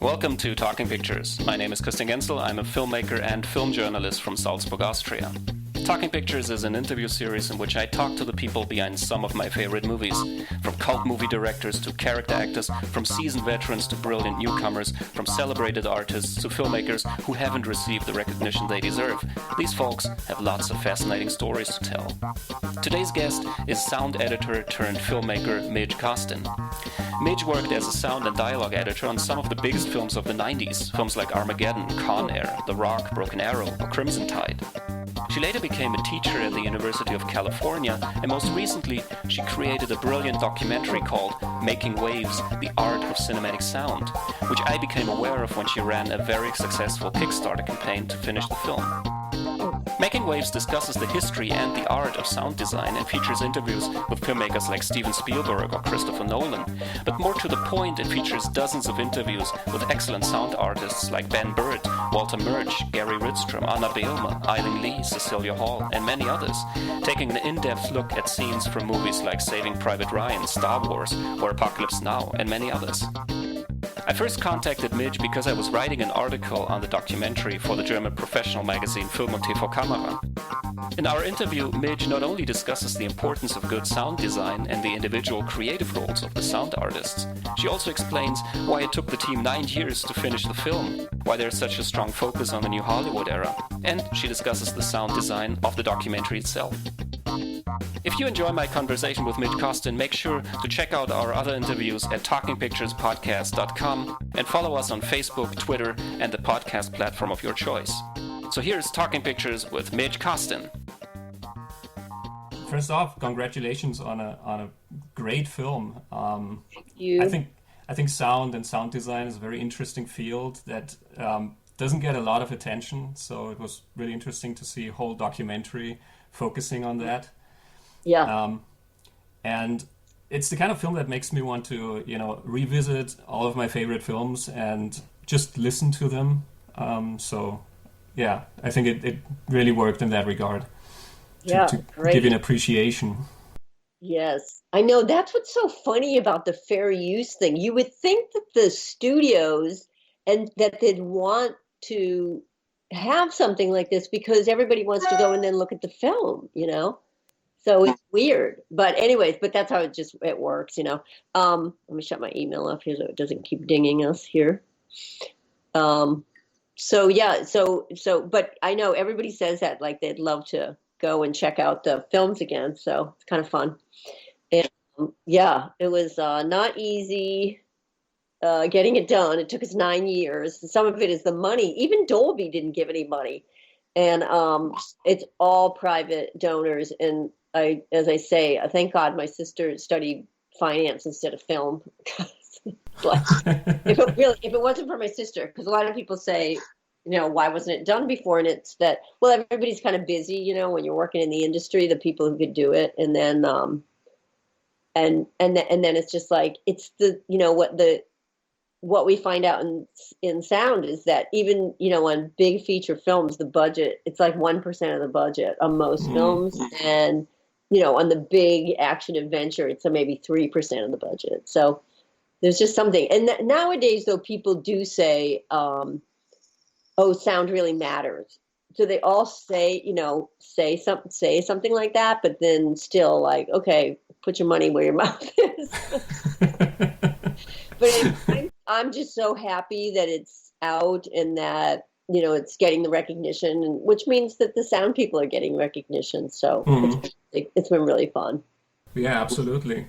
Welcome to Talking Pictures. My name is Christian Genzel. I'm a filmmaker and film journalist from Salzburg, Austria. Talking Pictures is an interview series in which I talk to the people behind some of my favorite movies. From cult movie directors to character actors, from seasoned veterans to brilliant newcomers, from celebrated artists to filmmakers who haven't received the recognition they deserve. These folks have lots of fascinating stories to tell. Today's guest is sound editor-turned-filmmaker Midge Costin. Midge worked as a sound and dialogue editor on some of the biggest films of the 90s, films like Armageddon, Con Air, The Rock, Broken Arrow, or Crimson Tide. She later became a teacher at the University of California, and most recently, she created a brilliant documentary called Making Waves, The Art of Cinematic Sound, which I became aware of when she ran a very successful Kickstarter campaign to finish the film. Making Waves discusses the history and the art of sound design and features interviews with filmmakers like Steven Spielberg or Christopher Nolan. But more to the point, it features dozens of interviews with excellent sound artists like Ben Burtt, Walter Murch, Gary Rydstrom, Behlmer, Ai-Ling Lee, Cecilia Hall, and many others, taking an in-depth look at scenes from movies like Saving Private Ryan, Star Wars, or Apocalypse Now, and many others. I first contacted Midge because I was writing an article on the documentary for the German professional magazine Film und TV Kamera. In our interview, Midge not only discusses the importance of good sound design and the individual creative roles of the sound artists, she also explains why it took the team 9 years to finish the film, why there's such a strong focus on the new Hollywood era, and she discusses the sound design of the documentary itself. If you enjoy my conversation with Midge Costin, make sure to check out our other interviews at talkingpicturespodcast.com and follow us on Facebook, Twitter, and the podcast platform of your choice. So here's Talking Pictures with Midge Costin. First off, congratulations on a great film. Thank you. I think sound and sound design is a very interesting field that doesn't get a lot of attention. So it was really interesting to see a whole documentary focusing on that. Yeah. And it's the kind of film that makes me want to, revisit all of my favorite films and just listen to them. So, yeah, I think it really worked in that regard. To great. Give you an appreciation. Yes. I know that's what's so funny about the fair use thing. You would think that the studios and that they'd want to have something like this because everybody wants to go and then look at the film, So it's weird, but anyways, that's how it works, Let me shut my email off here so it doesn't keep dinging us here. But I know everybody says that like they'd love to go and check out the films again, so it's kind of fun. And it was not easy getting it done. It took us 9 years. Some of it is the money. Even Dolby didn't give any money, and it's all private donors. And as I say, thank God my sister studied finance instead of film. If it wasn't for my sister, because a lot of people say, why wasn't it done before? And it's that, well, everybody's kind of busy, when you're working in the industry, the people who could do it, and then and then it's just like it's the what we find out in sound is that even, on big feature films, the budget, it's like 1% of the budget on most films. And, on the big action adventure, it's maybe 3% of the budget. So there's just something. And nowadays, though, people do say, sound really matters. So they all say, say something like that, but then still like, okay, put your money where your mouth is. But I'm just so happy that it's out and that, it's getting the recognition, which means that the sound people are getting recognition. So it's been really fun. Yeah, absolutely.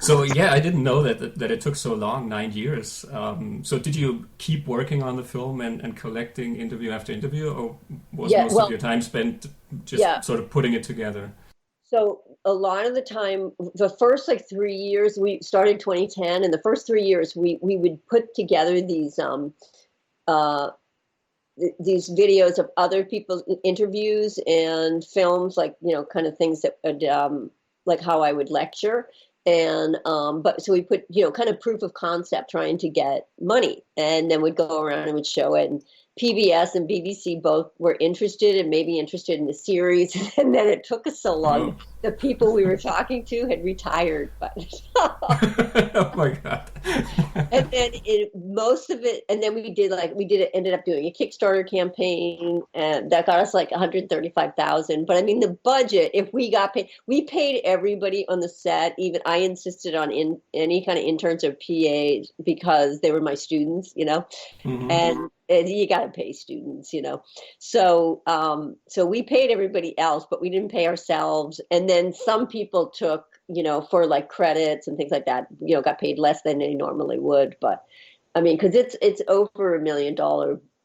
So, I didn't know that it took so long, 9 years. So did you keep working on the film and collecting interview after interview, or was most of your time spent just sort of putting it together? So a lot of the time, the first 3 years, we started 2010, and the first 3 years we would put together these videos of other people's interviews and films, kind of things that would, like how I would lecture. And so we put, kind of proof of concept trying to get money, and then we'd go around and would show it. And PBS and BBC both were interested and maybe interested in the series. And then it took us so long the people we were talking to had retired, but Oh my God. and then most of it, and then ended up doing a Kickstarter campaign, and that got us like 135,000. But I mean, the budget, if we got paid, we paid everybody on the set. Even I insisted on any kind of interns or PAs because they were my students, Mm-hmm. and you got to pay students, So, so we paid everybody else, but we didn't pay ourselves. And then some people took, for like credits and things like that, got paid less than they normally would. But I mean, because it's over $1 million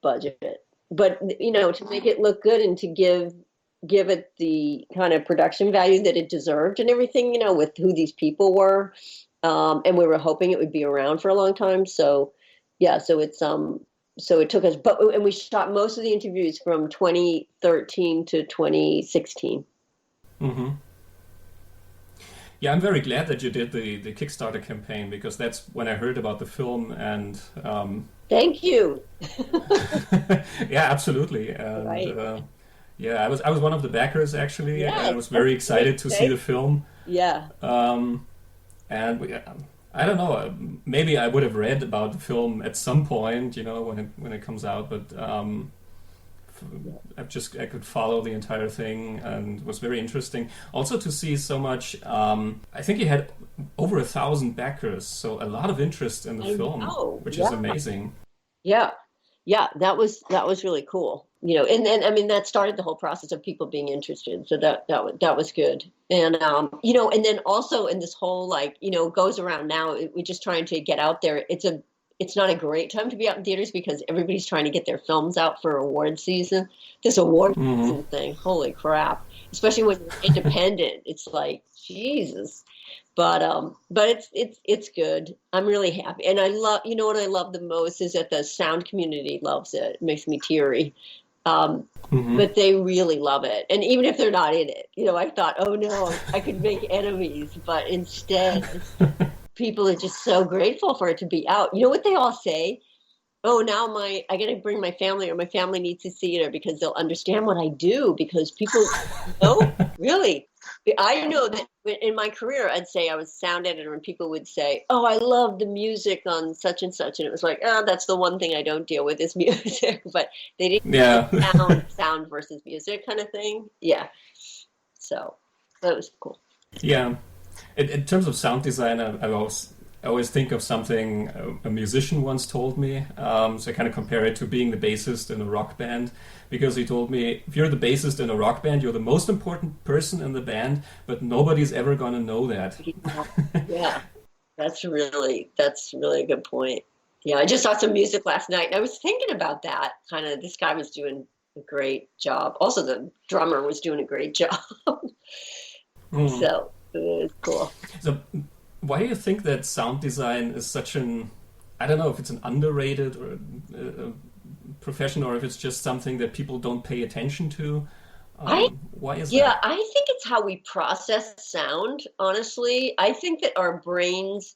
budget. But to make it look good and to give it the kind of production value that it deserved and everything, with who these people were, and we were hoping it would be around for a long time. So yeah, so it took us, and we shot most of the interviews from 2013 to 2016. Mm-hmm. Yeah, I'm very glad that you did the Kickstarter campaign, because that's when I heard about the film, and Thank you. yeah, absolutely. And Right. yeah, I was one of the backers actually. Yeah, I was very excited to see the film. Yeah. And I don't know, maybe I would have read about the film at some point, when it comes out, but I could follow the entire thing, and it was very interesting. Also to see so much, I think he had over 1,000 backers, so a lot of interest in the film, which is amazing. Yeah. Yeah, that was really cool. And then I mean that started the whole process of people being interested. So that was good. And and then also in this whole goes around now, we're just trying to get out there. It's not a great time to be out in theaters because everybody's trying to get their films out for award season. This award season thing, holy crap! Especially when you're independent, it's like Jesus. But it's good. I'm really happy, and I love. What I love the most is that the sound community loves it. It makes me teary. But they really love it, and even if they're not in it, I thought, oh no, I could make enemies, but instead, people are just so grateful for it to be out. You know what they all say? Oh, now I got to bring my family, or my family needs to see it, because they'll understand what I do. Because people, really. I know that in my career, I'd say I was sound editor, and people would say, "Oh, I love the music on such and such," and it was like, "Oh, that's the one thing I don't deal with is music." But they didn't sound versus music kind of thing. Yeah, so that was cool. Yeah, in terms of sound design, I always think of something a musician once told me. So I kind of compare it to being the bassist in a rock band, because he told me, if you're the bassist in a rock band, you're the most important person in the band, but nobody's ever going to know that. Yeah, that's really a good point. Yeah, I just saw some music last night, and I was thinking about that. Kind of, this guy was doing a great job. Also, the drummer was doing a great job. So it was cool. So why do you think that sound design is such I don't know if it's an underrated or profession, or if it's just something that people don't pay attention to? Why is that? Yeah, I think it's how we process sound, honestly. I think that our brains,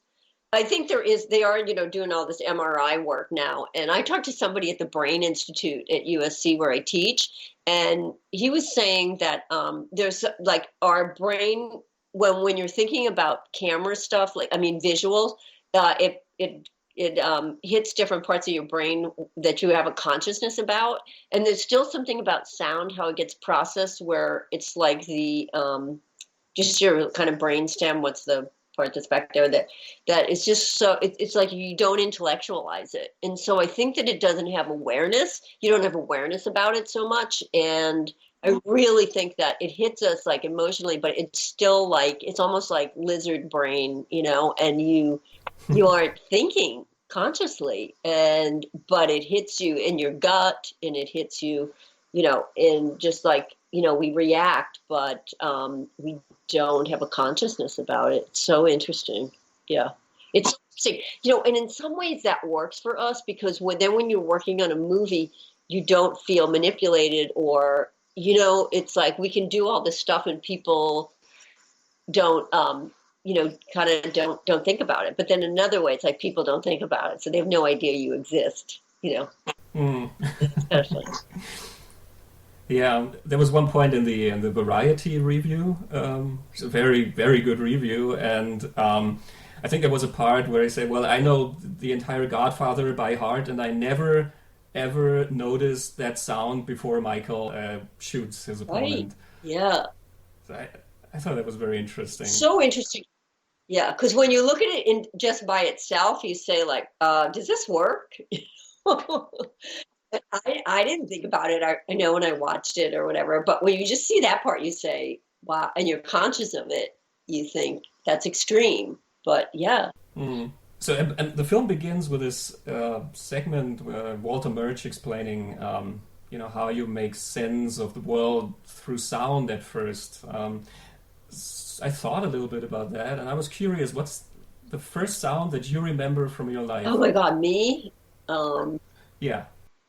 they are, doing all this MRI work now. And I talked to somebody at the Brain Institute at USC where I teach, and he was saying that there's like our brain, when you're thinking about camera stuff, visuals, it hits different parts of your brain that you have a consciousness about. And there's still something about sound, how it gets processed, where it's like the just your kind of brainstem, what's the part that's back there, that it's just so it's like you don't intellectualize it. And so I think that it doesn't have awareness. You don't have awareness about it so much. And I really think that it hits us like emotionally, but it's still like, it's almost like lizard brain, and you aren't thinking consciously, but it hits you in your gut, and it hits you, in just like, we react, but we don't have a consciousness about it. It's so interesting. Yeah. It's interesting, and in some ways that works for us, because when you're working on a movie, you don't feel manipulated, or it's like we can do all this stuff and people don't, kind of don't think about it. But then another way, it's like people don't think about it, so they have no idea you exist. It's kind of funny. Yeah, there was one point in the Variety review. It's a very very good review, and I think there was a part where he said, "Well, I know the entire Godfather by heart, and I never ever noticed that sound before Michael shoots his Right. opponent." Yeah. So I thought that was very interesting. So interesting. Yeah, because when you look at it in just by itself, you say like, does this work? I didn't think about it. I know when I watched it or whatever, but when you just see that part, you say, wow, and you're conscious of it, you think that's extreme. But yeah. Mm. So, and the film begins with this segment where Walter Murch explaining, how you make sense of the world through sound at first. I thought a little bit about that, and I was curious, what's the first sound that you remember from your life? Oh my God, me? Um, Yeah.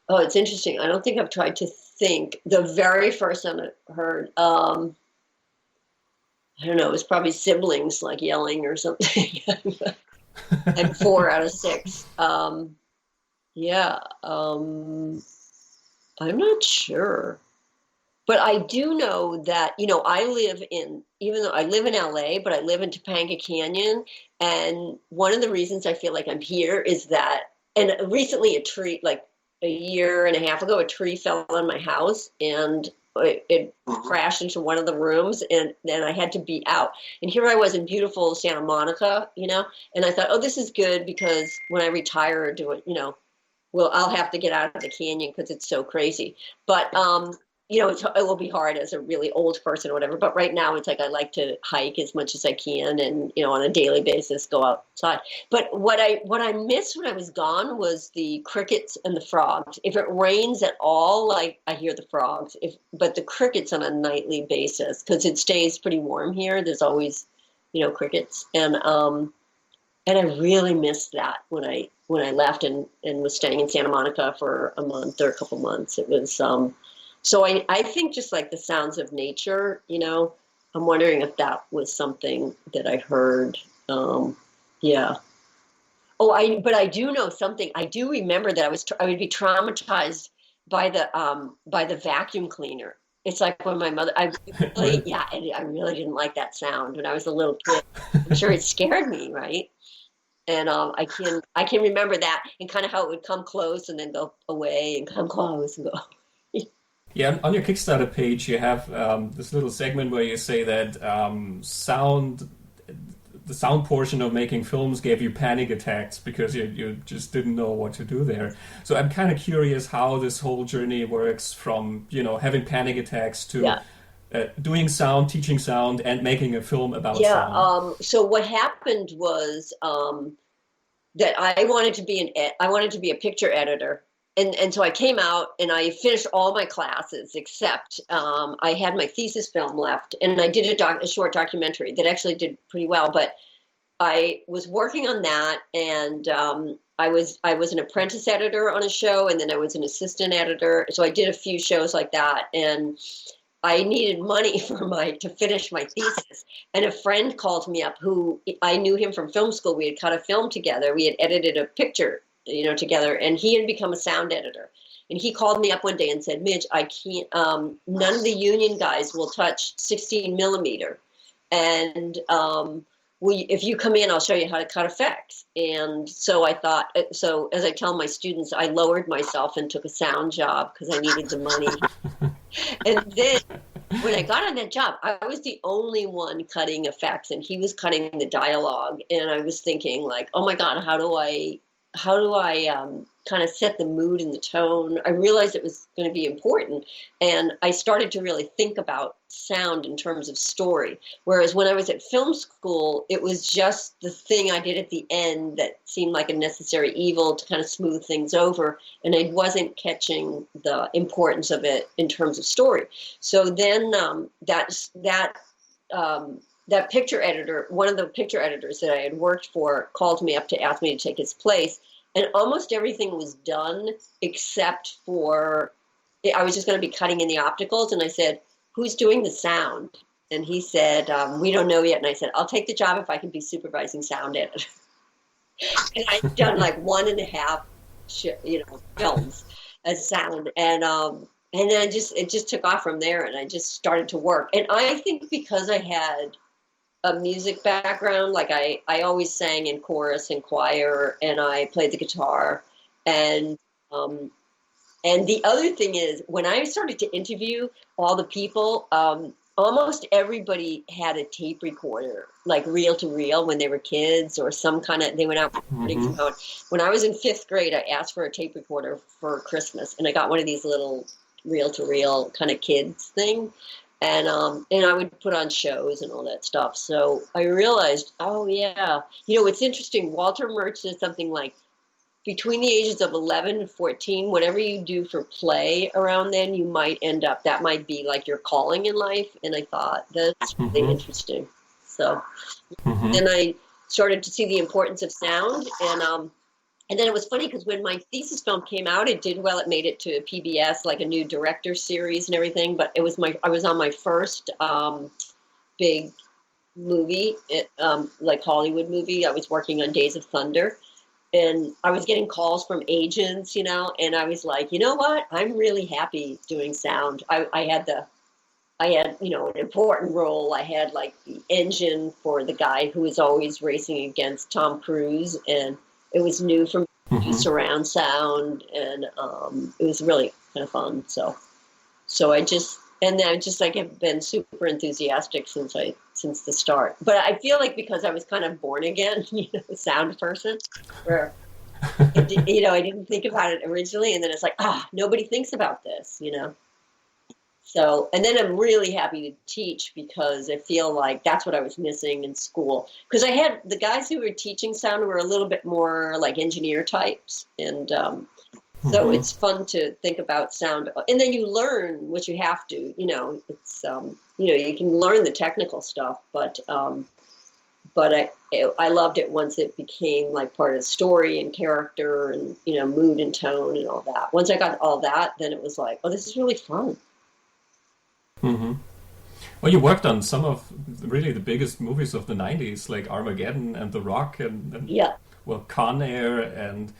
oh, it's interesting. I don't think I've tried to think. The very first time I heard, I don't know, it was probably siblings like yelling or something. And 4 out of 6. Yeah, I'm not sure. But I do know that, even though I live in LA, but I live in Topanga Canyon. And one of the reasons I feel like I'm here is that, and recently a tree, like a year and a half ago, a tree fell on my house and it crashed into one of the rooms, and then I had to be out. And here I was in beautiful Santa Monica, and I thought, oh, this is good because when I retire or do it, well, I'll have to get out of the canyon because it's so crazy. But it will be hard as a really old person or whatever. But right now, it's like I like to hike as much as I can, and on a daily basis, go outside. But what I missed when I was gone was the crickets and the frogs. If it rains at all, like I hear the frogs. But the crickets on a nightly basis, because it stays pretty warm here. There's always, crickets, and I really missed that when I left and was staying in Santa Monica for a month or a couple months. It was so I think just like the sounds of nature, I'm wondering if that was something that I heard. Yeah. But I do know something. I do remember that I would be traumatized by the vacuum cleaner. It's like when my mother, I really didn't like that sound when I was a little kid. I'm sure it scared me, right? And I can remember that and kind of how it would come close and then go away and come close and go. Yeah, on your Kickstarter page, you have this little segment where you say that the sound portion of making films gave you panic attacks because you just didn't know what to do there. So I'm kind of curious how this whole journey works from, having panic attacks to doing sound, teaching sound, and making a film about sound. So what happened was that I wanted to be a picture editor. And so I came out and I finished all my classes except I had my thesis film left, and I did a short documentary that actually did pretty well. But I was working on that, and I was an apprentice editor on a show, and then I was an assistant editor. So I did a few shows like that, and I needed money to finish my thesis. And a friend called me up who I knew him from film school. We had cut a film together. We had edited a picture together, and he had become a sound editor. And he called me up one day and said, Midge, I can't, none of the union guys will touch 16 millimeter. And if you come in, I'll show you how to cut effects. And so I thought, so as I tell my students, I lowered myself and took a sound job because I needed the money. And then when I got on that job, I was the only one cutting effects, and he was cutting the dialogue. And I was thinking like, oh my God, how do I kind of set the mood and the tone? I realized it was going to be important, and I started to really think about sound in terms of story. Whereas when I was at film school, it was just the thing I did at the end that seemed like a necessary evil to kind of smooth things over, and I wasn't catching the importance of it in terms of story. So then that picture editor, one of the picture editors that I had worked for, called me up to ask me to take his place. And almost everything was done except for, I was just going to be cutting in the opticals. And I said, who's doing the sound? And he said, we don't know yet. And I said, I'll take the job if I can be supervising sound editor. And I'd done like 1.5, films as sound. And and then it just took off from there, and I just started to work. And I think because I had a music background, like I always sang in chorus and choir, and I played the guitar, and the other thing is, when I started to interview all the people, almost everybody had a tape recorder, like reel to reel, when they were kids, or some kind of, they went out recording. When I was in 5th grade, I asked for a tape recorder for Christmas, and I got one of these little reel to reel kind of kids thing. And I would put on shows and all that stuff. So I realized, oh yeah, it's interesting. Walter Murch said something like, between the ages of 11 and 14, whatever you do for play around then, you might that might be like your calling in life. And I thought, that's really interesting. So then I started to see the importance of sound. And then it was funny because when my thesis film came out, it did well. It made it to PBS, like a new director series and everything. But I was on my first big movie, like Hollywood movie. I was working on Days of Thunder. And I was getting calls from agents, and I was like, you know what? I'm really happy doing sound. I had an important role. I had like the engine for the guy who was always racing against Tom Cruise, and it was new from surround sound, and it was really kind of fun. So I just like have been super enthusiastic since the start. But I feel like because I was kind of born again, a sound person, where I didn't think about it originally, and then it's like, nobody thinks about this, So, and then I'm really happy to teach because I feel like that's what I was missing in school. Because I had the guys who were teaching sound were a little bit more like engineer types, and so it's fun to think about sound, and then you learn what you have to. It's you can learn the technical stuff, but I loved it once it became like part of the story and character and mood and tone and all that. Once I got all that, then it was like, oh, this is really fun. Well, you worked on some of really the biggest movies of the '90s, like Armageddon and The Rock, and well, Con Air, and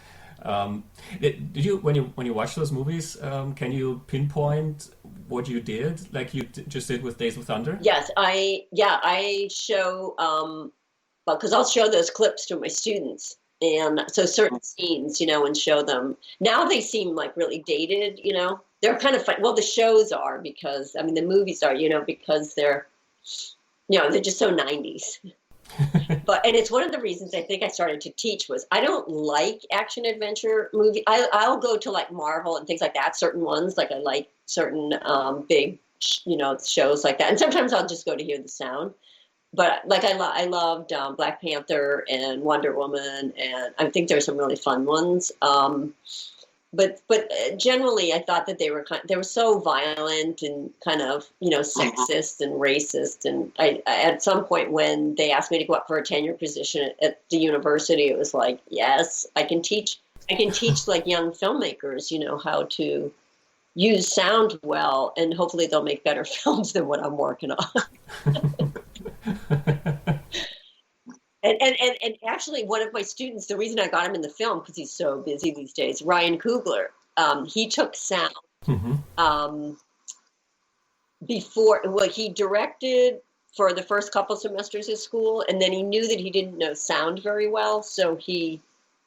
did you when you watch those movies, can you pinpoint what you did, like you just did with Days of Thunder? Yes, I show because I'll show those clips to my students, and so certain scenes, and show them. Now they seem like really dated, They're kind of fun. Well, the shows are, because the movies are, because they're just so 90s. And it's one of the reasons I think I started to teach was I don't like action adventure movie. I'll go to like Marvel and things like that, certain ones, like I like certain big, shows like that. And sometimes I'll just go to hear the sound. But like I loved Black Panther and Wonder Woman, and I think there's some really fun ones. But generally, I thought that they were so violent and kind of sexist and racist. And I at some point when they asked me to go up for a tenure position at the university, it was like, yes, I can teach like young filmmakers, how to use sound well, and hopefully they'll make better films than what I'm working on. And actually, one of my students, the reason I got him in the film, because he's so busy these days, Ryan Coogler, he took sound he directed for the first couple semesters at school, and then he knew that he didn't know sound very well, so he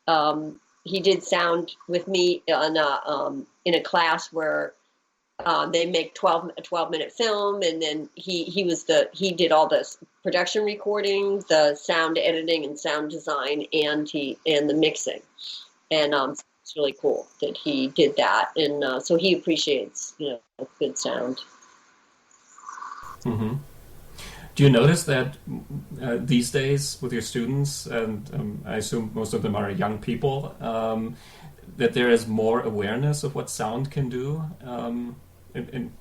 did sound with me in a class where they make a 12-minute film, and then he did all the production recording, the sound editing and sound design, and the mixing, and it's really cool that he did that, and so he appreciates good sound. Do you notice that these days with your students, and I assume most of them are young people, that there is more awareness of what sound can do? In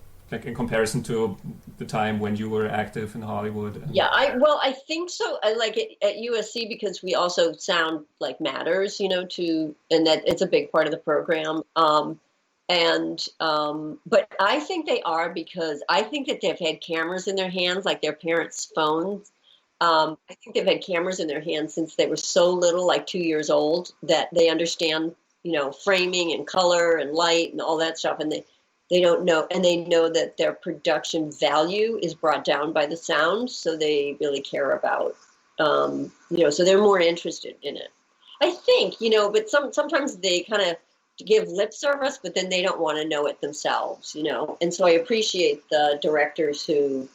comparison to the time when you were active in Hollywood? Yeah, I think so. I like it at USC because we also sound like matters, and that it's a big part of the program. But I think they are, because I think that they've had cameras in their hands, like their parents' phones. I think they've had cameras in their hands since they were so little, like 2 years old, that they understand, framing and color and light and all that stuff, and they don't know, and they know that their production value is brought down by the sound, so they really care about, so they're more interested in it. I think, but sometimes they kind of give lip service, but then they don't want to know it themselves, and so I appreciate the directors who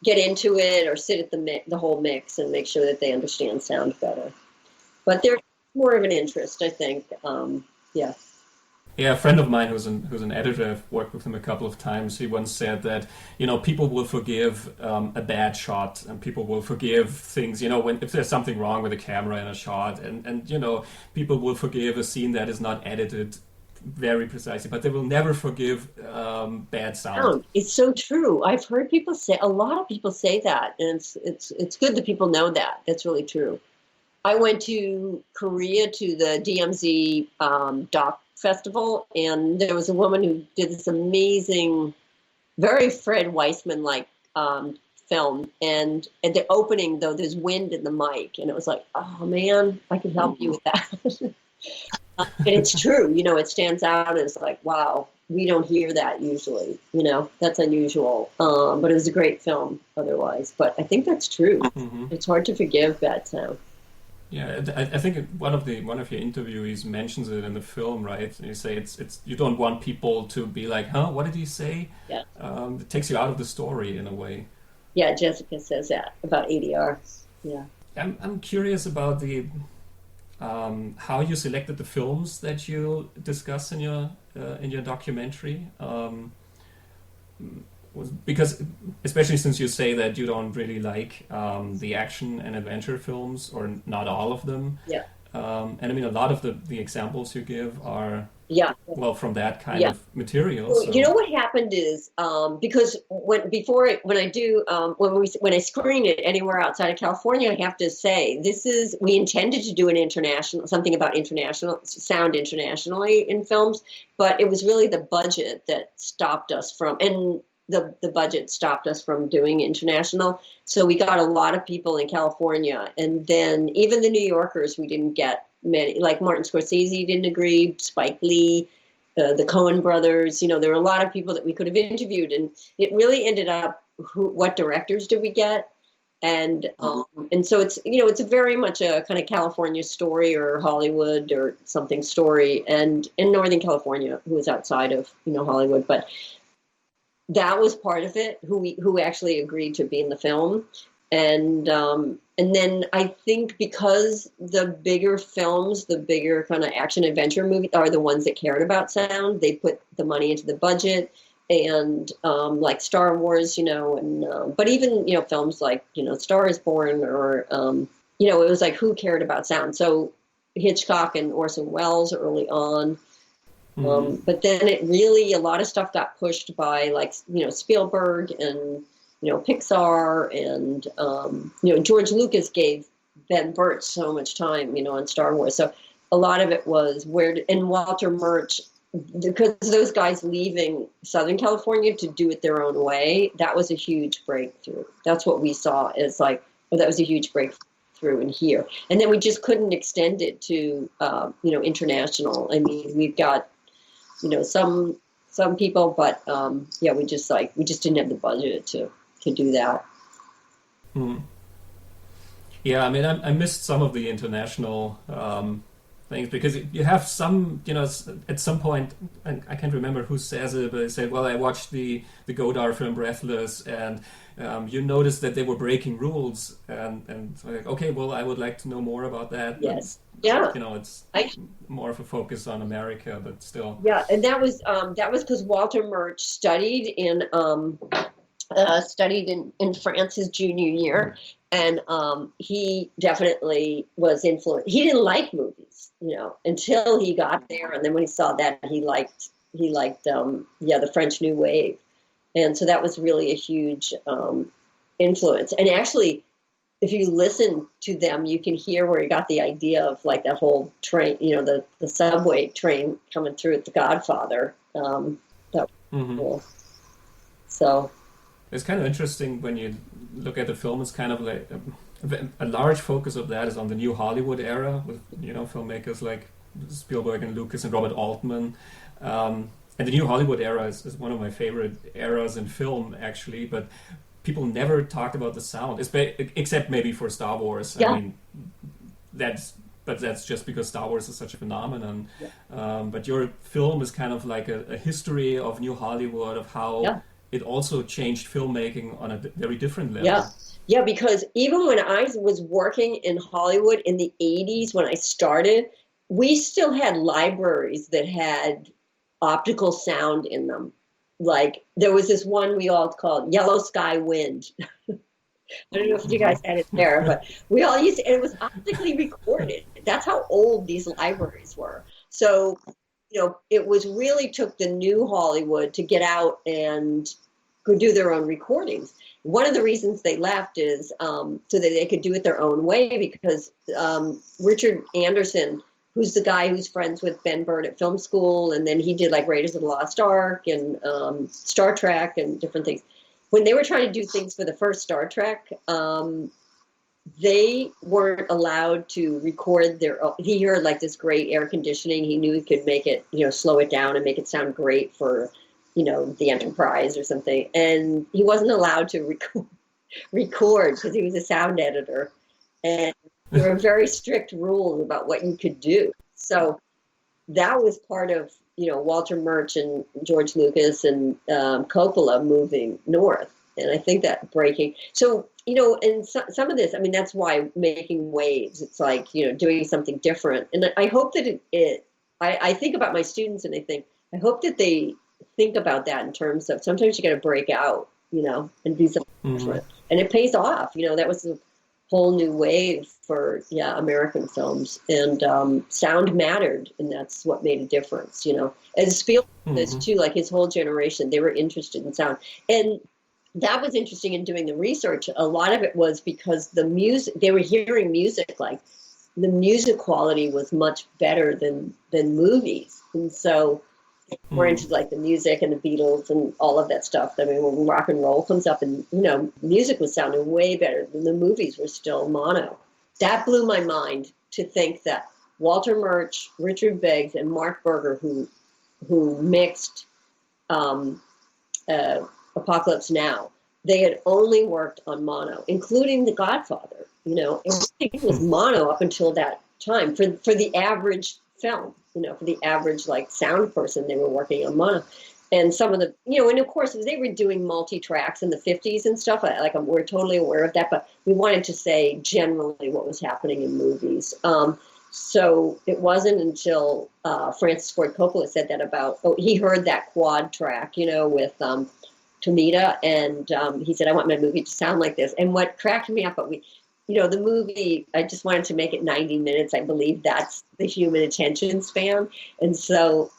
get into it or sit at the whole mix and make sure that they understand sound better. But there's more of an interest, I think. Yeah. Yeah, a friend of mine who's an editor, I've worked with him a couple of times, he once said that, people will forgive a bad shot, and people will forgive things, if there's something wrong with the camera in a shot, and people will forgive a scene that is not edited very precisely, but they will never forgive bad sound. It's so true. I've heard a lot of people say that, and it's good that people know that. That's really true. I went to Korea to the DMZ doc festival, and there was a woman who did this amazing, very Fred Weissman-like film, and at the opening, though, there's wind in the mic, and it was like, oh man, I can help you with that. And it's true, it stands out as like, wow, we don't hear that usually, that's unusual, but it was a great film otherwise. But I think that's true. Mm-hmm. It's hard to forgive bad sound. Yeah, I think one of your interviewees mentions it in the film, right? You say it's you don't want people to be like, huh, what did he say? Yeah. It takes you out of the story in a way. Yeah, Jessica says that about ADR. Yeah. I'm curious about the how you selected the films that you discuss in your documentary. Because especially since you say that you don't really like the action and adventure films, or not all of them. Yeah. And I mean, a lot of the examples you give are from that kind of material. Well, so. What happened is because when I screen it anywhere outside of California, I have to say we intended to do something about international sound internationally in films, but it was really the budget that stopped us from the budget stopped us from doing international. So we got a lot of people in California, and then even the New Yorkers, we didn't get many. Like Martin Scorsese didn't agree, Spike Lee, the Coen brothers. There were a lot of people that we could have interviewed, and it really ended up what directors did we get, and so it's a very much a kind of California story or Hollywood or something story, and in Northern California, who was outside of Hollywood, but. That was part of it, who actually agreed to be in the film. And then I think because the bigger films, the bigger kind of action adventure movies are the ones that cared about sound, they put the money into the budget, and like Star Wars, but even, films like, Star is Born, or, it was like, who cared about sound? So Hitchcock and Orson Welles early on. But then a lot of stuff got pushed by like, Spielberg and, Pixar, and, George Lucas gave Ben Burtt so much time, on Star Wars. So a lot of it was and Walter Murch, because those guys leaving Southern California to do it their own way, that was a huge breakthrough. That's what we saw as like, that was a huge breakthrough in here. And then we just couldn't extend it to, international. I mean, we've got, some people, but we just didn't have the budget to do that. Yeah, I mean, I missed some of the international things, because you have some, at some point, I can't remember who says it, but they said, well, I watched the Godard film Breathless, and you noticed that they were breaking rules, and like, okay, well, I would like to know more about that. Yes. Yeah, it's more of a focus on America, but still. Yeah, and that was because Walter Murch studied in France his junior year, and he definitely was influenced. He didn't like movies, until he got there, and then when he saw that, he liked the French New Wave, and so that was really a huge influence. And actually, if you listen to them, you can hear where he got the idea of like that whole train, the subway train coming through at The Godfather. That was cool. So it's kind of interesting when you look at the film. It's kind of like a large focus of that is on the new Hollywood era with filmmakers like Spielberg and Lucas and Robert Altman. And the new Hollywood era is one of my favorite eras in film, actually. But people never talked about the sound, except maybe for Star Wars. Yeah. I mean, that's just because Star Wars is such a phenomenon. Yeah. But your film is kind of like a history of New Hollywood, of how it also changed filmmaking on a very different level. Yeah. Yeah, because even when I was working in Hollywood in the 80s, when I started, we still had libraries that had optical sound in them. Like there was this one we all called Yellow Sky Wind. I don't know if you guys had it there, but we all used to, and it was optically recorded. That's how old these libraries were. So, it was really took the new Hollywood to get out and go do their own recordings. One of the reasons they left is so that they could do it their own way, because Richard Anderson, who's the guy who's friends with Ben Burtt at film school, and then he did like Raiders of the Lost Ark and Star Trek and different things. When they were trying to do things for the first Star Trek, they weren't allowed to record their own. He heard like this great air conditioning. He knew he could make it, slow it down and make it sound great for, the Enterprise or something. And he wasn't allowed to record because he was a sound editor. And there were very strict rules about what you could do. So that was part of, Walter Murch and George Lucas and Coppola moving north. And I think that breaking. So, and some of this, I mean, that's why making waves, it's like, doing something different. And I hope that I think about my students and I hope that they think about that in terms of sometimes you got to break out, and do something different. And it pays off. That was a whole new wave for American films, and sound mattered, and that's what made a difference. As Spielberg says too, like his whole generation, they were interested in sound, and that was interesting in doing the research. A lot of it was because the music, they were hearing music, like the music quality was much better than movies, and so we're into like the music and the Beatles and all of that stuff. I mean, when rock and roll comes up, and music was sounding way better than the movies were still mono. That blew my mind to think that Walter Murch, Richard Beggs, and Mark Berger, who mixed Apocalypse Now, they had only worked on mono, including The Godfather. Everything was mono up until that time for the average film. For the average like sound person, they were working on mono. And some of the, and of course they were doing multi-tracks in the 50s and stuff. We're totally aware of that, but we wanted to say generally what was happening in movies. So it wasn't until Francis Ford Coppola said that he heard that quad track, with Tomita, and he said, I want my movie to sound like this. And what cracked me up, but the movie, I just wanted to make it 90 minutes. I believe that's the human attention span. And so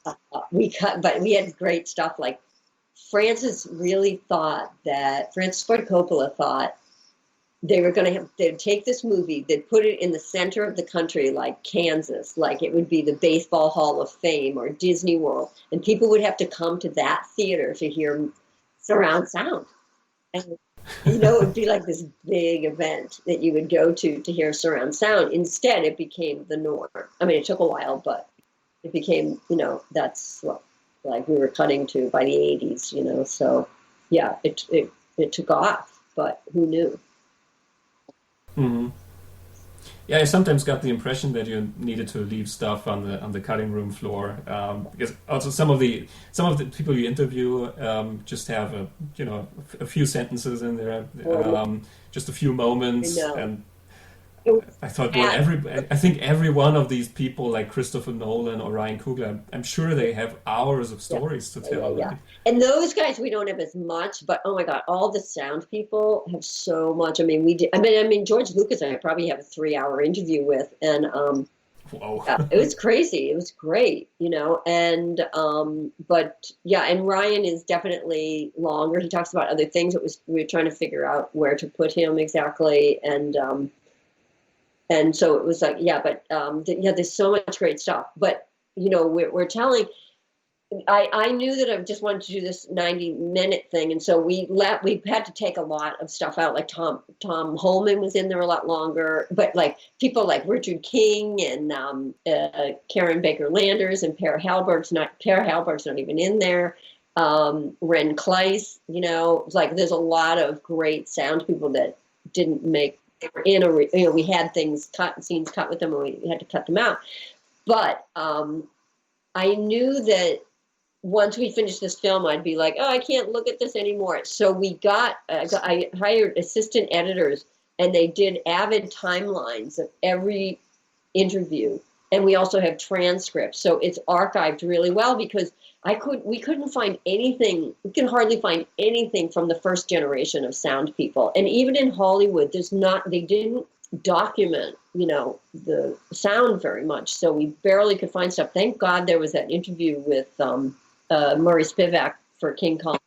we had great stuff. Like Francis Ford Coppola thought they were they'd take this movie, they'd put it in the center of the country, like Kansas, like it would be the Baseball Hall of Fame or Disney World. And people would have to come to that theater to hear surround sound. And it would be like this big event that you would go to hear surround sound. Instead, it became the norm. I mean, it took a while, but it became, that's what like we were cutting to by the 80s, So, yeah, it took off, but who knew? Mm-hmm. Yeah, I sometimes got the impression that you needed to leave stuff on the cutting room floor, because also some of the people you interview just have a few sentences in there, just a few moments, and I thought, I think every one of these people, like Christopher Nolan or Ryan Coogler, I'm sure they have hours of stories to tell. Yeah. And those guys we don't have as much, but oh my God, all the sound people have so much. I mean, George Lucas, I probably have a 3-hour interview with, and whoa. It was crazy. It was great, and but yeah, and Ryan is definitely longer. He talks about other things. We were trying to figure out where to put him exactly, and so it was like, but there's so much great stuff. But we're telling I knew that I just wanted to do this 90-minute thing, and so we had to take a lot of stuff out. Like Tom Holman was in there a lot longer, but like people like Richard King and Karen Baker Landers and Per Hallberg's not even in there. Ren Kleiss, like there's a lot of great sound people that didn't make. They were in we had scenes cut with them, and we had to cut them out. But I knew that once we finished this film, I'd be like, oh, I can't look at this anymore. So I hired assistant editors, and they did avid timelines of every interview. And we also have transcripts. So it's archived really well, because we couldn't find anything. We can hardly find anything from the first generation of sound people. And even in Hollywood, they didn't document, the sound very much. So we barely could find stuff. Thank God there was that interview with Murray Spivak for King Kong,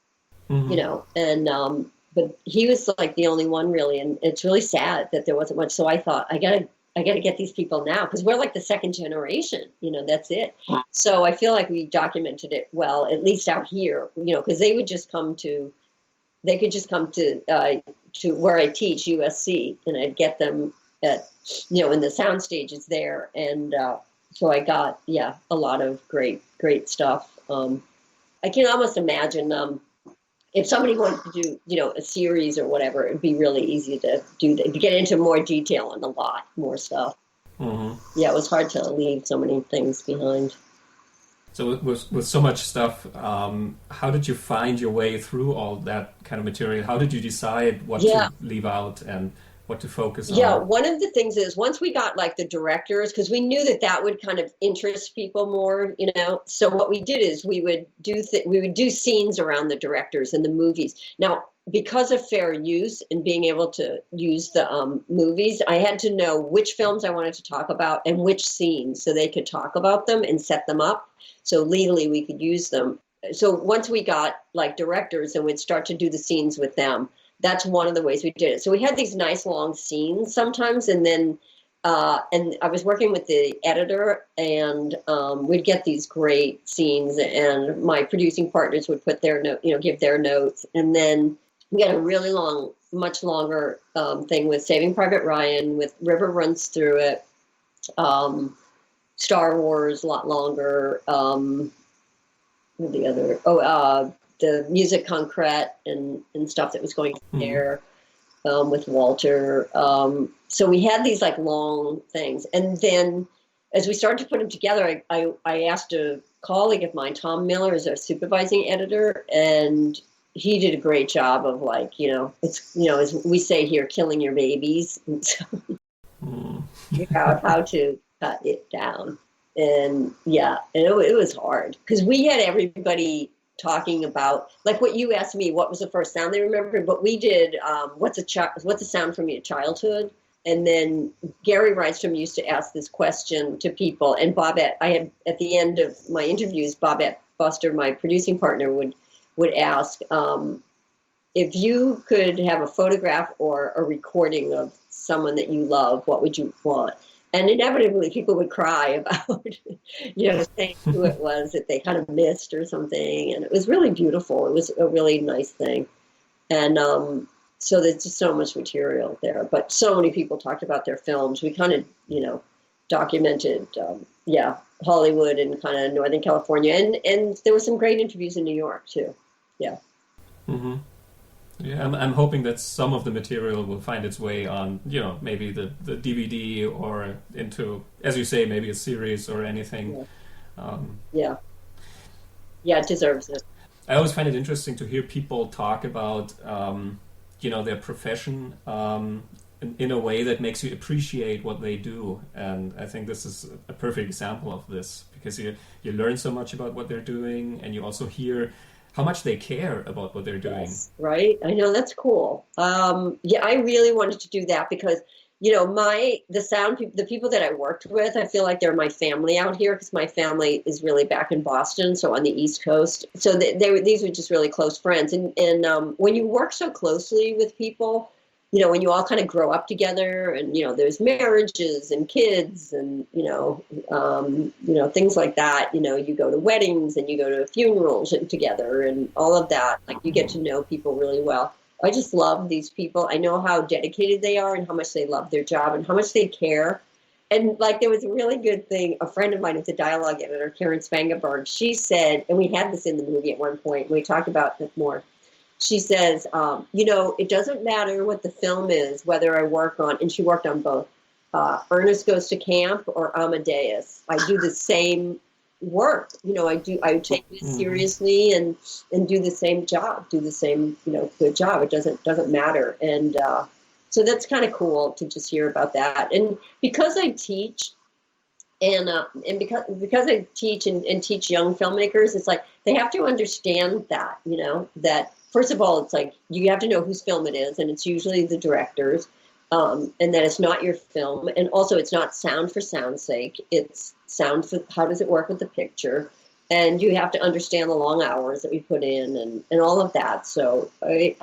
but he was like the only one really. And it's really sad that there wasn't much. So I thought, I gotta get these people now, because we're like the second generation, that's it. So I feel like we documented it well, at least out here, because they could just come to where I teach, USC, and I'd get them at, in the sound stages there. And so I got, a lot of great stuff. I can almost imagine if somebody wanted to do, a series or whatever, it'd be really easy to do that, to get into more detail on a lot more stuff. Mm-hmm. Yeah, it was hard to leave so many things behind. So with so much stuff, how did you find your way through all that kind of material? How did you decide what to leave out and what to focus on? Yeah, one of the things is, once we got like the directors, because we knew that would kind of interest people more, So what we did is we would do scenes around the directors and the movies. Now, because of fair use and being able to use the movies, I had to know which films I wanted to talk about and which scenes, so they could talk about them and set them up. So legally we could use them. So once we got like directors, and we'd start to do the scenes with them, that's one of the ways we did it. So we had these nice long scenes sometimes, and then and I was working with the editor, and we'd get these great scenes, and my producing partners would put their note, give their notes, and then we had a really long, much longer thing with Saving Private Ryan, with River Runs Through It, Star Wars, a lot longer. The other, the Musique Concrète and stuff that was going there with Walter. So we had these like long things. And then as we started to put them together, I asked a colleague of mine, Tom Miller, is our supervising editor, and he did a great job of like, it's, as we say here, killing your babies. And so how to cut it down. And it was hard, because we had everybody talking about, like what you asked me, what was the first sound they remembered, but we did what's a sound from your childhood. And then Gary Rydstrom used to ask this question to people, and Bobette, at the end of my interviews, Bobette Buster, my producing partner, would ask, if you could have a photograph or a recording of someone that you love, what would you want? And inevitably, people would cry about, saying who it was that they kind of missed or something. And it was really beautiful. It was a really nice thing. And so there's just so much material there. But so many people talked about their films. We kind of, documented, Hollywood and kind of Northern California. And there were some great interviews in New York, too. Yeah. Mm-hmm. Yeah, I'm hoping that some of the material will find its way on, maybe the DVD or into, as you say, maybe a series or anything. Yeah, it deserves it. I always find it interesting to hear people talk about, their profession in a way that makes you appreciate what they do. And I think this is a perfect example of this, because you learn so much about what they're doing, and you also hear how much they care about what they're doing. Yes, right? I know, that's cool. I really wanted to do that because, the people that I worked with, I feel like they're my family out here, because my family is really back in Boston, so on the East Coast. So these were just really close friends. And when you work so closely with people, when you all kind of grow up together, and there's marriages and kids, and things like that. You go to weddings and you go to funerals together, and all of that. Like, you get to know people really well. I just love these people. I know how dedicated they are and how much they love their job and how much they care. And like, there was a really good thing. A friend of mine who's a dialogue editor, Karen Spangenberg, she said, and we had this in the movie at one point, we talked about it more. She says, it doesn't matter what the film is, whether I work on, and she worked on both, Ernest Goes to Camp or Amadeus. I do the same work. I take it seriously and do the same job, do the same, good job. It doesn't matter. And so that's kind of cool to just hear about that. And because I teach, and because I teach and teach young filmmakers, it's like they have to understand that, that first of all, it's like you have to know whose film it is, and it's usually the director's, and that it's not your film. And also, it's not sound for sound's sake. It's sound for how does it work with the picture. And you have to understand the long hours that we put in and all of that. So I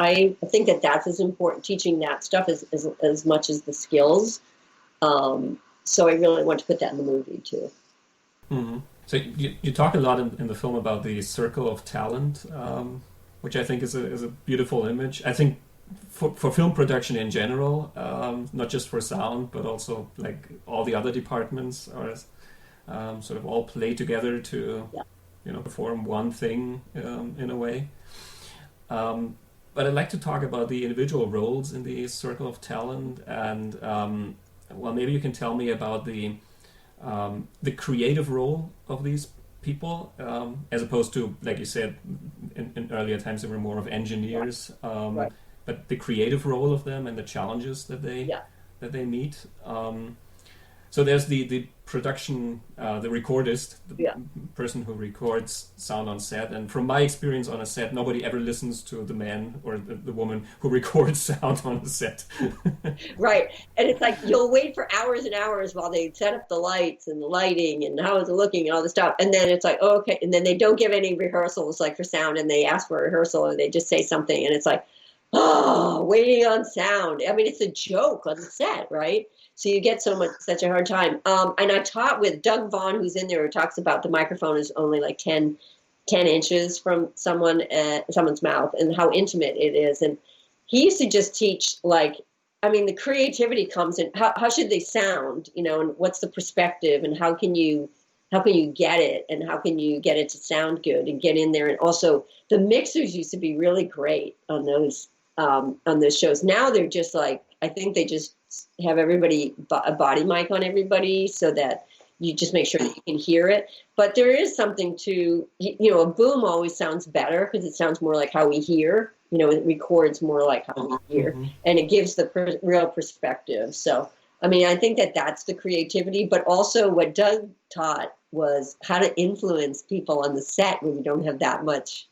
think that that's as important, teaching that stuff as much as the skills. So I really want to put that in the movie, too. Mm-hmm. So you talk a lot in the film about the circle of talent, which I think is a beautiful image. I think for film production in general, not just for sound, but also like all the other departments are sort of all play together to perform one thing in a way. But I'd like to talk about the individual roles in the circle of talent, and maybe you can tell me about the creative role of these people, as opposed to, like you said, in earlier times they were more of engineers, Right. But the creative role of them and the challenges that they meet. So there's the production, the recordist, the person who records sound on set. And from my experience on a set, nobody ever listens to the man or the woman who records sound on the set. Right. And it's like you'll wait for hours and hours while they set up the lights and the lighting and how is it looking and all this stuff. And then it's like, oh, okay. And then they don't give any rehearsals like for sound, and they ask for a rehearsal and they just say something. And it's like, oh, waiting on sound. I mean, it's a joke on the set, right? So you get such a hard time. And I taught with Doug Vaughn, who's in there, who talks about the microphone is only like 10 inches from someone's mouth and how intimate it is. And he used to just teach, the creativity comes in. How should they sound, and what's the perspective, and how can you get it, and how can you get it to sound good and get in there. And also the mixers used to be really great on those shows. Now they're just like, I think they just have everybody a body mic on everybody so that you just make sure that you can hear it. But there is something to, a boom always sounds better because it sounds more like how we hear, it records more like how we hear, and it gives the real perspective. So, I think that that's the creativity, but also what Doug taught was how to influence people on the set when you don't have that much,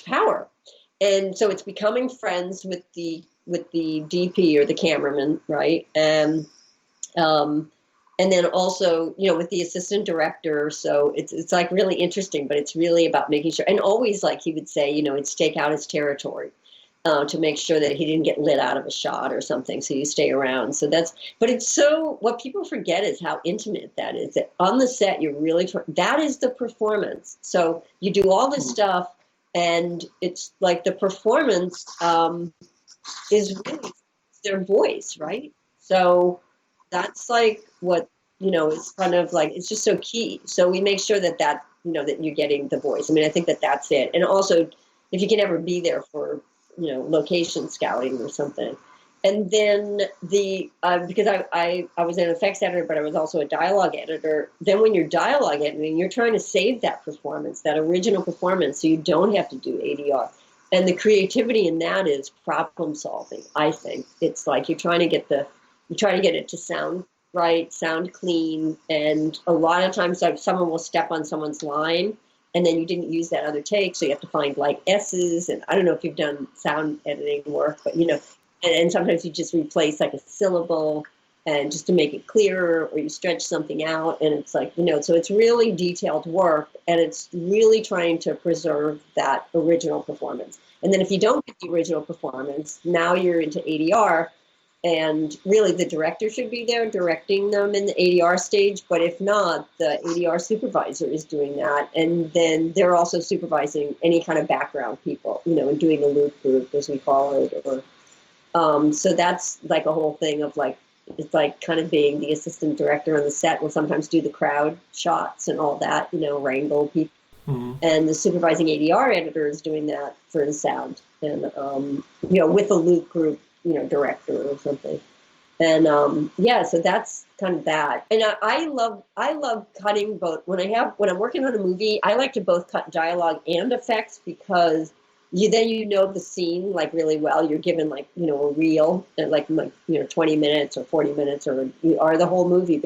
power. And so it's becoming friends with the DP or the cameraman, right? And then also, with the assistant director. So it's like really interesting, but it's really about making sure. And always, like he would say, it's stake out his territory to make sure that he didn't get lit out of a shot or something. So you stay around. So but it's so, what people forget is how intimate that is. That on the set, you're really, that is the performance. So you do all this stuff. And it's like the performance is really their voice, right? So that's like what, is kind of like, it's just so key. So we make sure that that you're getting the voice. I think that that's it. And also, if you can ever be there for, location scouting or something. And then because I was an effects editor, but I was also a dialogue editor. Then when you're dialogue editing, you're trying to save that performance, that original performance, so you don't have to do ADR. And the creativity in that is problem solving, I think. It's like you're trying to get it to sound right, sound clean. And a lot of times someone will step on someone's line, and then you didn't use that other take, so you have to find like S's. And I don't know if you've done sound editing work, but and sometimes you just replace like a syllable. and just to make it clearer, or you stretch something out, and it's like, so it's really detailed work, and it's really trying to preserve that original performance. And then if you don't get the original performance, now you're into ADR, and really the director should be there directing them in the ADR stage, but if not, the ADR supervisor is doing that, and then they're also supervising any kind of background people, and doing the loop group, as we call it, or so that's like a whole thing of like, it's like kind of being the assistant director on the set will sometimes do the crowd shots and all that, wrangle people. Mm-hmm. And the supervising ADR editor is doing that for the sound, and with a loop group, director or something. And so that's kind of that. And I love cutting both. When I'm working on a movie, I like to both cut dialogue and effects, because then the scene like really well. You're given like a reel, like 20 minutes or 40 minutes or the whole movie.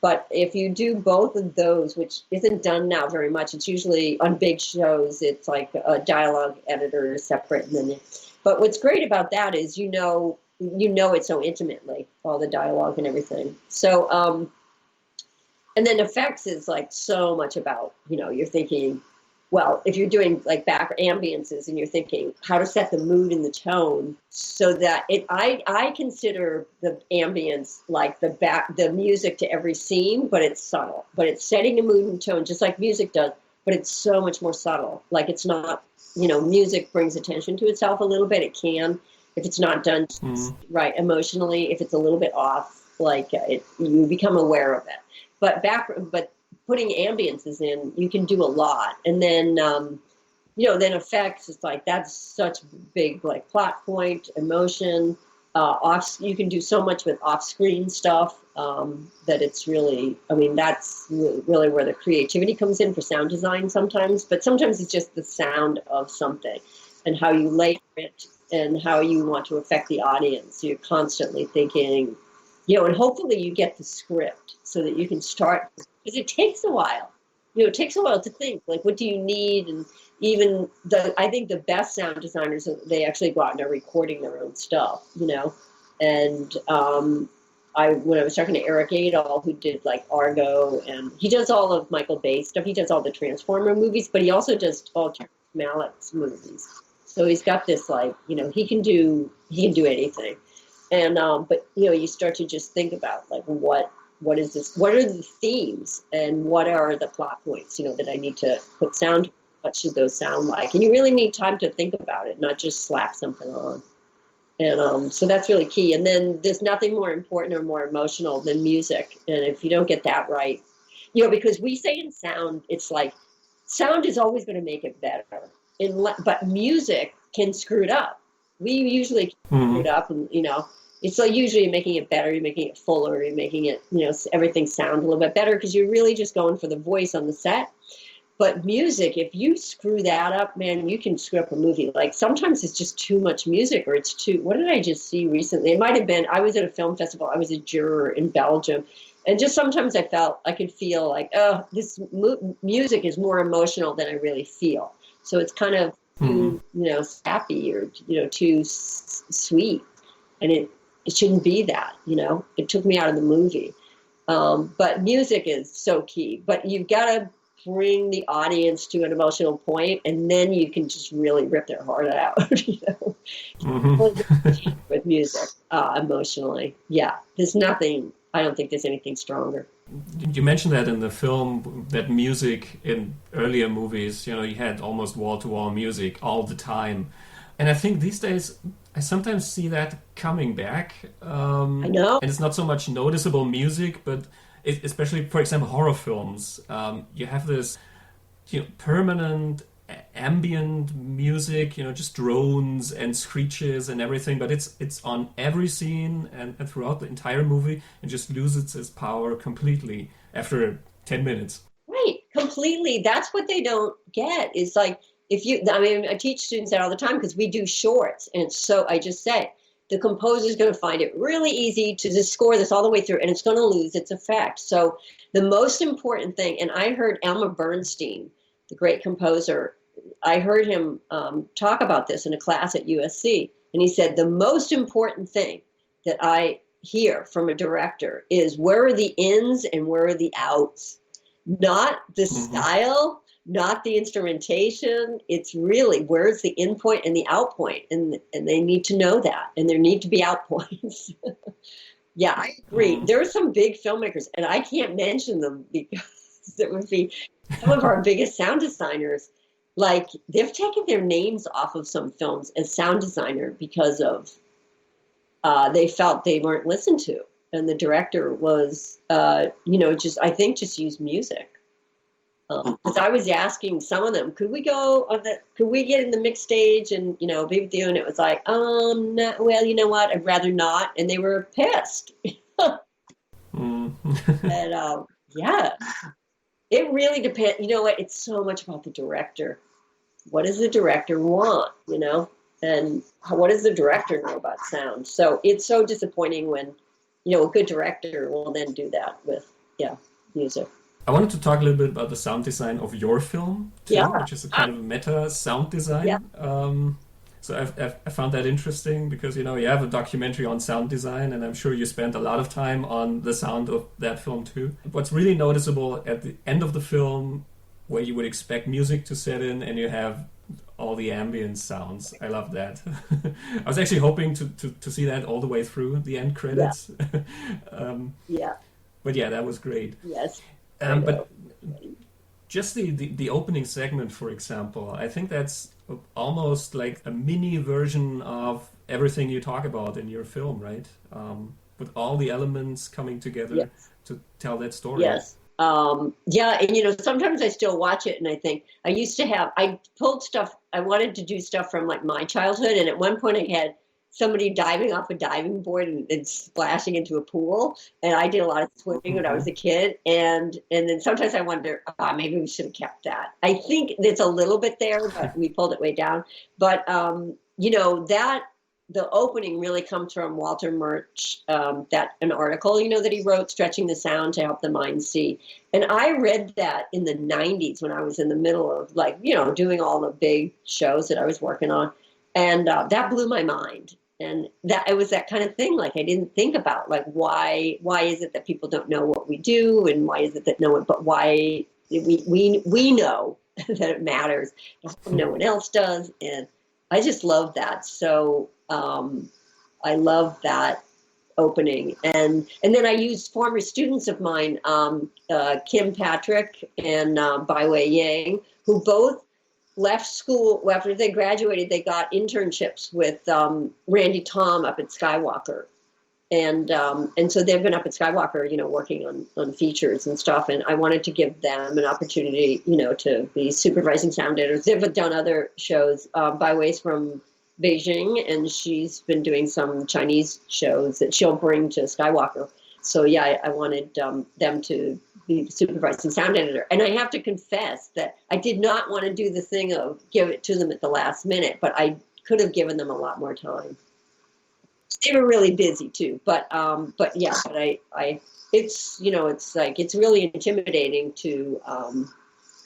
But if you do both of those, which isn't done now very much, it's usually on big shows. It's like a dialogue editor is separate, and then. But what's great about that is you know it so intimately, all the dialogue and everything. So and then effects is like so much about you're thinking. Well, if you're doing like back ambiences and you're thinking how to set the mood and the tone so that I consider the ambience like the music to every scene, but it's subtle. But it's setting a mood and tone just like music does, but it's so much more subtle. Like it's not, music brings attention to itself a little bit. It can, if it's not done right emotionally, if it's a little bit off, like you become aware of it. But putting ambiences in, you can do a lot. And then, then effects, it's like, that's such big, like plot point, emotion, you can do so much with off-screen stuff, that it's really, that's really where the creativity comes in for sound design sometimes, but sometimes it's just the sound of something and how you layer it and how you want to affect the audience. So you're constantly thinking, and hopefully you get the script so that you can start, because it takes a while. It takes a while to think, like, what do you need? And even I think the best sound designers, they actually go out and are recording their own stuff, And when I was talking to Eric Adol, who did like Argo, and he does all of Michael Bay stuff. He does all the Transformer movies, but he also does all Terrence Malick's movies. So he's got this like, he can do anything. And but you start to just think about like what is this? What are the themes and what are the plot points? That I need to put sound. What should those sound like? And you really need time to think about it, not just slap something on. And so that's really key. And then there's nothing more important or more emotional than music. And if you don't get that right, because we say in sound, it's like sound is always going to make it better. But music can screw it up. We usually screw it up, and it's like usually making it better, you're making it fuller, you're making it, everything sound a little bit better because you're really just going for the voice on the set. But music, if you screw that up, man, you can screw up a movie. Like sometimes it's just too much music, or it's too, what did I just see recently? It might have been, I was at a film festival, I was a juror in Belgium, and just sometimes I could feel like, oh, this music is more emotional than I really feel. So it's kind of too, sappy or, too sweet. And it shouldn't be that, it took me out of the movie. But music is so key, but you've got to bring the audience to an emotional point, and then you can just really rip their heart out, with music, emotionally. Yeah, there's nothing, I don't think there's anything stronger. You mentioned that in the film, that music in earlier movies, you had almost wall-to-wall music all the time. And I think these days, I sometimes see that coming back. I know. And it's not so much noticeable music, but especially, for example, horror films. You have this permanent ambient music, just drones and screeches and everything, but it's on every scene and throughout the entire movie, and just loses its power completely after 10 minutes. Right, completely. That's what they don't get, is like, I teach students that all the time because we do shorts, and I just say, the composer is going to find it really easy to just score this all the way through, and it's going to lose its effect. So the most important thing, and I heard Elmer Bernstein, the great composer, I heard him talk about this in a class at USC, and he said, the most important thing that I hear from a director is where are the ins and where are the outs, not the style, not the instrumentation. It's really where's the in point and the out point, and they need to know that, and there need to be out points. Yeah, I agree. There are some big filmmakers, and I can't mention them because it would be some of our biggest sound designers. Like, they've taken their names off of some films as sound designer because of they felt they weren't listened to, and the director was, just used music. Because I was asking some of them, could we get in the mixed stage and be with you? And it was like, no, well, you know what? I'd rather not. And they were pissed. And yeah, it really depends. You know what? It's so much about the director. What does the director want? And what does the director know about sound? So it's so disappointing when a good director will then do that with music. I wanted to talk a little bit about the sound design of your film, too, which is a kind of meta sound design. Yeah. So I found that interesting because, you have a documentary on sound design, and I'm sure you spent a lot of time on the sound of that film, too. What's really noticeable at the end of the film, where you would expect music to set in, and you have all the ambient sounds. I love that. I was actually hoping to see that all the way through the end credits. Yeah. But yeah, that was great. Yes. But just the opening segment, for example, I think that's almost like a mini version of everything you talk about in your film, right? With all the elements coming together to tell that story. Yes. Yeah, and sometimes I still watch it and I think I pulled stuff, I wanted to do stuff from like my childhood, and at one point I had somebody diving off a diving board and splashing into a pool. And I did a lot of swimming when I was a kid. And then sometimes I wonder, maybe we should have kept that. I think it's a little bit there, but we pulled it way down. But, the opening really comes from Walter Murch, an article, that he wrote, Stretching the Sound to Help the Mind See. And I read that in the 90s when I was in the middle of doing all the big shows that I was working on. And that blew my mind. And that it was that kind of thing, like I didn't think about, like why is it that people don't know what we do, and why is it that but why we know that it matters, no one else does, and I just love that. So I love that opening, and then I used former students of mine, Kim Patrick and Bai Wei Yang, who both left school after they graduated. They got internships with Randy Tom up at Skywalker, and so they've been up at Skywalker, working on features and stuff. And I wanted to give them an opportunity, to be supervising sound editors. They've done other shows. Bai Wei's from Beijing, and she's been doing some Chinese shows that she'll bring to Skywalker. So yeah, I wanted them to be the supervising sound editor. And I have to confess that I did not want to do the thing of give it to them at the last minute, but I could have given them a lot more time. They were really busy too, but it's it's really intimidating to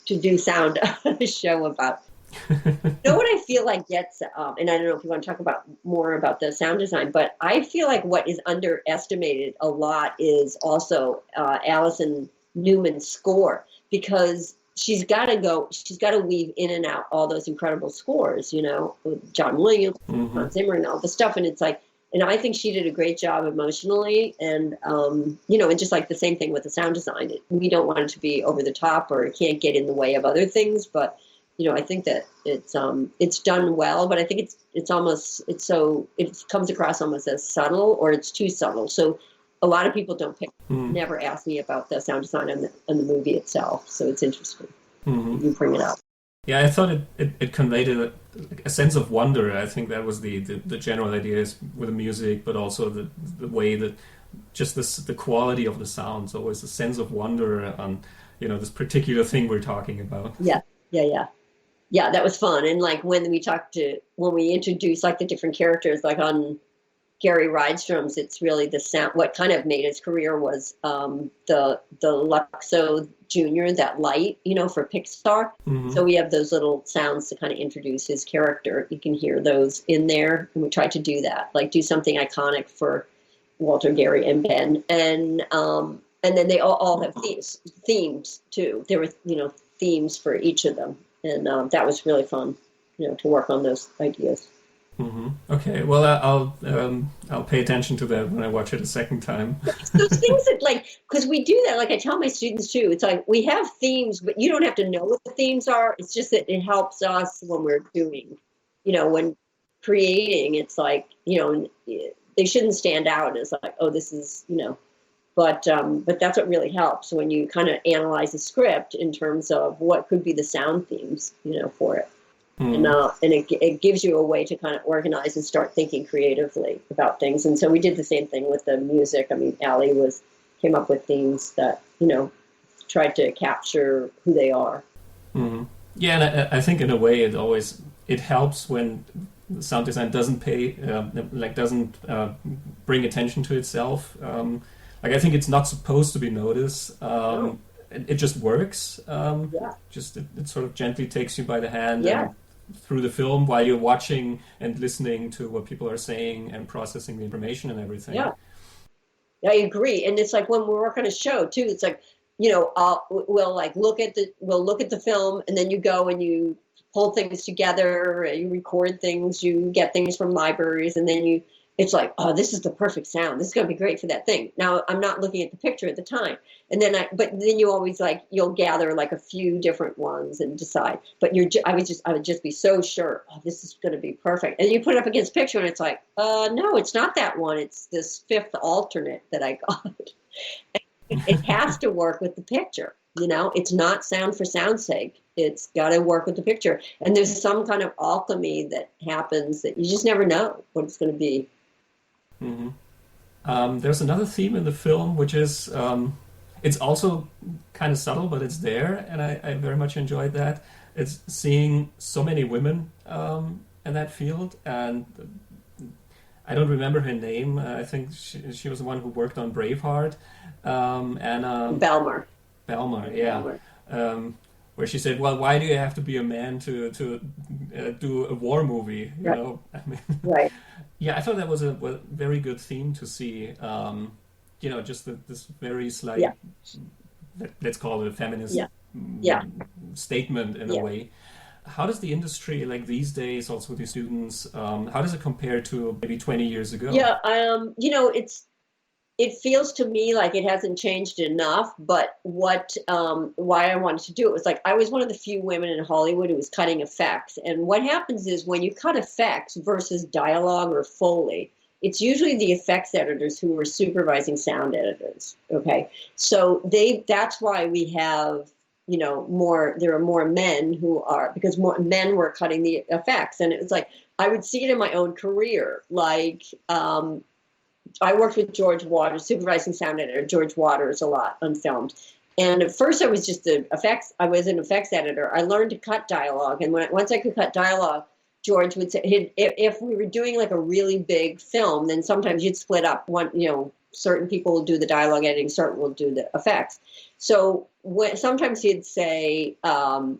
do sound on a show about. What I feel like gets, and I don't know if you want to talk more about the sound design, but I feel like what is underestimated a lot is also Alison Newman's score, because she's got to weave in and out all those incredible scores, with John Williams, Hans Zimmer, and all the stuff. And it's like, and I think she did a great job emotionally, and and just like the same thing with the sound design. We don't want it to be over the top, or it can't get in the way of other things, but I think that it's done well, but I think it comes across almost as subtle, or it's too subtle. So a lot of people don't never ask me about the sound design on the movie itself. So it's interesting. You bring it up. Yeah, I thought it conveyed a sense of wonder. I think that was the general idea is with the music, but also the way that just the quality of the sound. So always a sense of wonder on this particular thing we're talking about. Yeah, that was fun. And like when we introduced like the different characters, like on Gary Rydstrom's, it's really the sound. What kind of made his career was the Luxo Junior, that light, for Pixar. So we have those little sounds to kind of introduce his character. You can hear those in there, and we tried to do that, like do something iconic for Walter, Gary, and Ben, and then they all have themes too. There were, themes for each of them, and that was really fun, to work on those ideas. Mm-hmm. Okay, well, I'll pay attention to that when I watch it a second time. Those things that because we do that. Like I tell my students too. It's like we have themes, but you don't have to know what the themes are. It's just that it helps us when we're doing, when creating. It's like they shouldn't stand out as like, oh, this is But that's what really helps when you kind of analyze a script in terms of what could be the sound themes, for it. And it gives you a way to kind of organize and start thinking creatively about things. And so we did the same thing with the music. I mean, Allie came up with themes that, tried to capture who they are. Mm-hmm. Yeah, and I think in a way it helps when sound design doesn't bring attention to itself. I think it's not supposed to be noticed. No. It just works. Yeah. Just it sort of gently takes you by the hand. Yeah. Through the film while you're watching and listening to what people are saying and processing the information and everything. Yeah, I agree. And it's like when we work on a show too, it's like, we'll look at the film, and then you go and you pull things together, you record things, you get things from libraries, and then it's like, oh, this is the perfect sound. This is going to be great for that thing. Now, I'm not looking at the picture at the time. And then but then you always you'll gather a few different ones and decide. But I would just be so sure, oh, this is going to be perfect. And you put it up against picture and it's like, no, it's not that one. It's this fifth alternate that I got. It has to work with the picture. It's not sound for sound's sake. It's got to work with the picture. And there's some kind of alchemy that happens that you just never know what it's going to be. Mm-hmm. There's another theme in the film, which is it's also kind of subtle, but it's there, and I very much enjoyed that. It's seeing so many women in that field, and I don't remember her name. I think she was the one who worked on Braveheart. Behlmer. Behlmer, yeah. Where she said, "Well, why do you have to be a man to do a war movie?" Right. Yeah, I thought that was a very good theme to see. Just this very slight, let's call it a feminist statement in a way. How does the industry, these days, also with the students, how does it compare to maybe 20 years ago? Yeah, it feels to me like it hasn't changed enough, but why I wanted to do it was I was one of the few women in Hollywood who was cutting effects. And what happens is when you cut effects versus dialogue or Foley, it's usually the effects editors who are supervising sound editors. Okay. So that's why we have, there are more men because more men were cutting the effects. And it was I would see it in my own career. I worked with George Waters, supervising sound editor, George Waters, a lot on films. And at first I was I was an effects editor. I learned to cut dialogue. And once I could cut dialogue, George would say, if we were doing a really big film, then sometimes you'd split up certain people will do the dialogue editing, certain will do the effects. So sometimes he'd say, I'd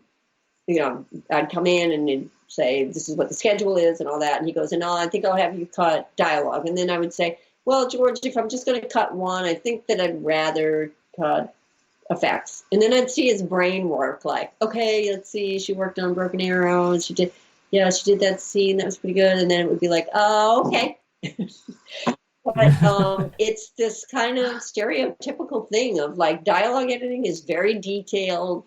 come in and he'd say, this is what the schedule is and all that. And he goes, no, I think I'll have you cut dialogue. And then I would say, well, George, if I'm just going to cut one, I think that I'd rather cut effects. And then I'd see his brain work okay, let's see, she worked on Broken Arrow, and she did that scene, that was pretty good. And then it would be oh, okay. But it's this kind of stereotypical thing of dialogue editing is very detailed.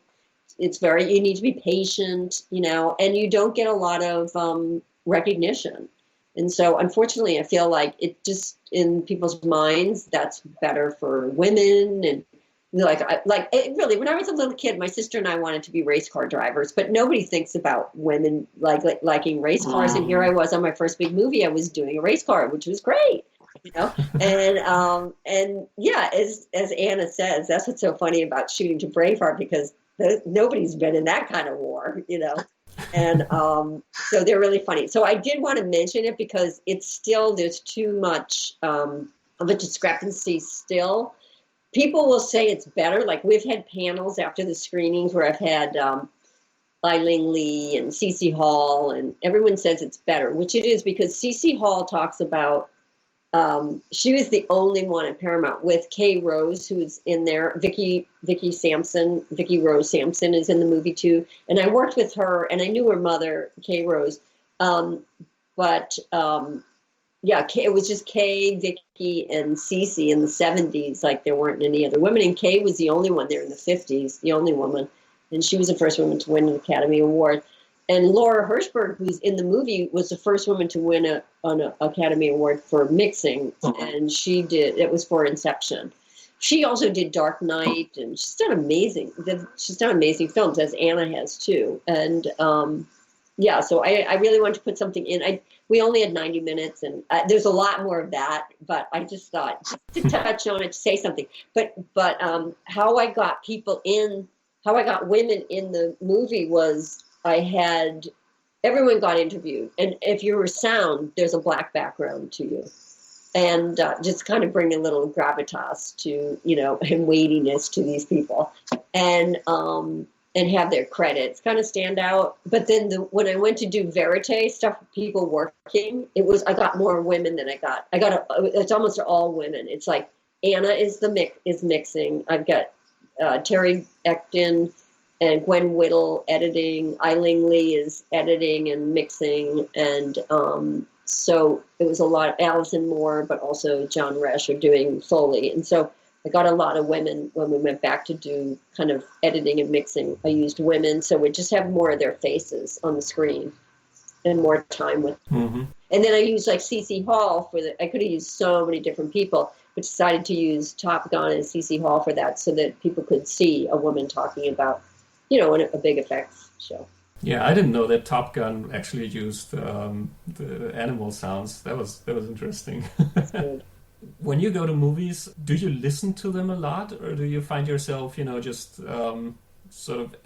You need to be patient, and you don't get a lot of recognition. And so, unfortunately, I feel it just in people's minds that's better for women. And really, when I was a little kid, my sister and I wanted to be race car drivers, but nobody thinks about women liking race cars. And here I was on my first big movie. I was doing a race car, which was great, and yeah, as Anna says, that's what's so funny about shooting to Braveheart, because nobody's been in that kind of war, And so they're really funny. So I did want to mention it because there's too much of a discrepancy still. People will say it's better. We've had panels after the screenings where I've had Ai-Ling Lee and Cecilia Hall, and everyone says it's better, which it is, because Cecilia Hall talks about she was the only one at Paramount with Kay Rose, who's in there. Vicky Rose Sampson is in the movie too. And I worked with her, and I knew her mother, Kay Rose. Yeah, it was just Kay, Vicky, and Cece in the 70s. Like there weren't any other women. And Kay was the only one there in the 50s, the only woman. And she was the first woman to win an Academy Award. And Laura Hirschberg, who's in the movie, was the first woman to win an Academy Award for mixing. And she did, it was for Inception. She also did Dark Knight, and she's done amazing films, as Anna has too. And yeah, so I really wanted to put something in. We only had 90 minutes, and there's a lot more of that, but I just thought to touch on it, to say something. But how I got women in the movie was everyone got interviewed, and if you were sound, there's a black background to you, and just kind of bring a little gravitas to, and weightiness to these people, and have their credits kind of stand out. But then when I went to do verite stuff, people working, I got more women than it's almost all women. It's like Anna is mixing. I've got Terry Ecton and Gwen Whittle editing. Ai-Ling Lee is editing and mixing. And so it was a lot. Allison Moore, but also John Resch are doing Foley. And so I got a lot of women when we went back to do kind of editing and mixing. I used women, so we just have more of their faces on the screen and more time with them. Mm-hmm. And then I used like Cecilia Hall I could have used so many different people, but decided to use Top Gun and Cecilia Hall for that so that people could see a woman talking about, a big effects show. Yeah, I didn't know that Top Gun actually used the animal sounds. That was interesting. That's good. When you go to movies, do you listen to them a lot, or do you find yourself, just sort of?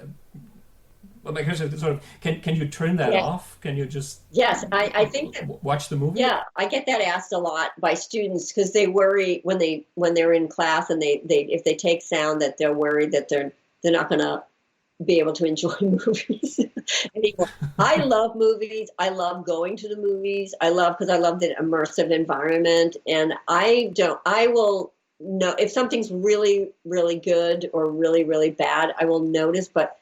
Well, my question is sort of, can you turn that off? Can you just? Yes, I think that, watch the movie. Yeah, I get that asked a lot by students because they worry when they're in class and they if they take sound that they're worried that they're not going to be able to enjoy movies anymore. I love movies. I love going to the movies. Because I love the immersive environment. And I will know if something's really, really good or really, really bad, I will notice. But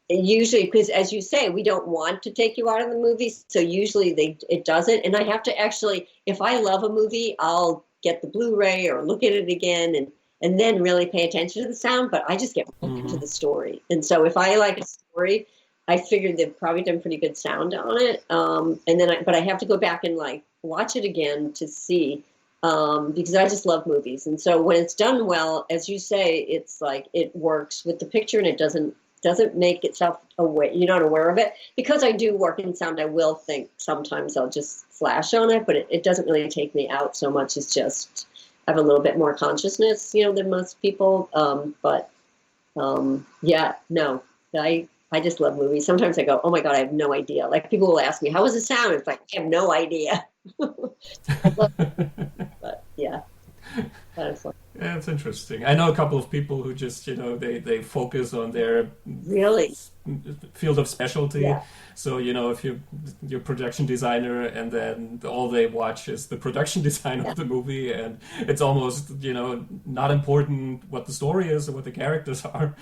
usually, because as you say, we don't want to take you out of the movies. So usually it doesn't. And I have to actually, if I love a movie, I'll get the Blu-ray or look at it again and then really pay attention to the sound, but I just get hooked into the story. And so if I like a story, I figured they've probably done pretty good sound on it. But I have to go back and like watch it again to see, because I just love movies. And so when it's done well, as you say, it's like it works with the picture and it doesn't make itself aware. You're not aware of it. Because I do work in sound, I will think sometimes I'll just flash on it, but it doesn't really take me out so much. It's just have a little bit more consciousness, than most people. I just love movies. Sometimes I go, oh my God, I have no idea. Like people will ask me, how was the sound? It's like, I have no idea. But yeah, kind of fun. Yeah, it's interesting. I know a couple of people who just, they focus on their field of specialty. Yeah. So, if you're a production designer and then all they watch is the production design of the movie, and it's almost, not important what the story is or what the characters are.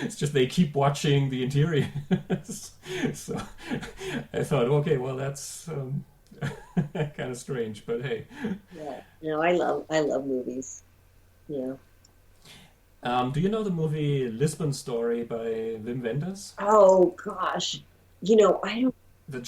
It's just they keep watching the interior. So I thought, okay, well, that's kind of strange, but hey. Yeah, no, I love movies. Yeah. Do you know the movie Lisbon Story by Wim Wenders? Oh gosh, I don't. The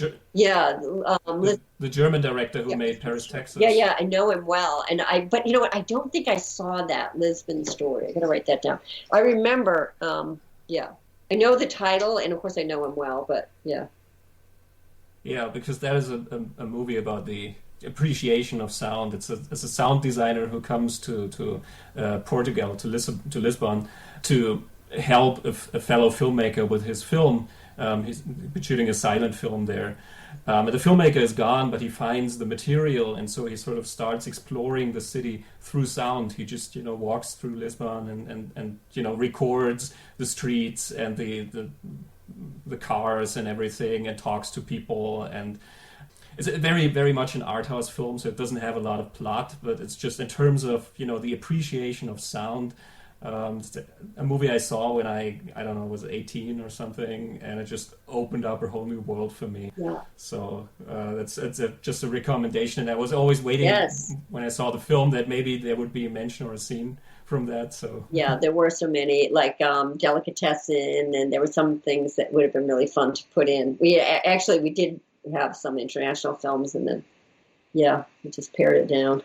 German director who made Paris, Texas. Yeah, I know him well, but you know what? I don't think I saw that Lisbon Story. I gotta write that down. I remember. I know the title, and of course I know him well, but yeah. Yeah, because that is a movie about the appreciation of sound. It's a sound designer who comes to Portugal, to Lisbon, to help a fellow filmmaker with his film. He's shooting a silent film there. The filmmaker is gone, but he finds the material, and so he sort of starts exploring the city through sound. He just walks through Lisbon and records the streets and the cars and everything, and talks to people. And it's a very, very much an art house film, so it doesn't have a lot of plot, but it's just in terms of, the appreciation of sound. It's a movie I saw when I don't know, was 18 or something, and it just opened up a whole new world for me. Yeah. So that's just a recommendation. And I was always waiting when I saw the film that maybe there would be a mention or a scene from that. So yeah, there were so many, like Delicatessen, and there were some things that would have been really fun to put in. We did have some international films, and then we just pared it down.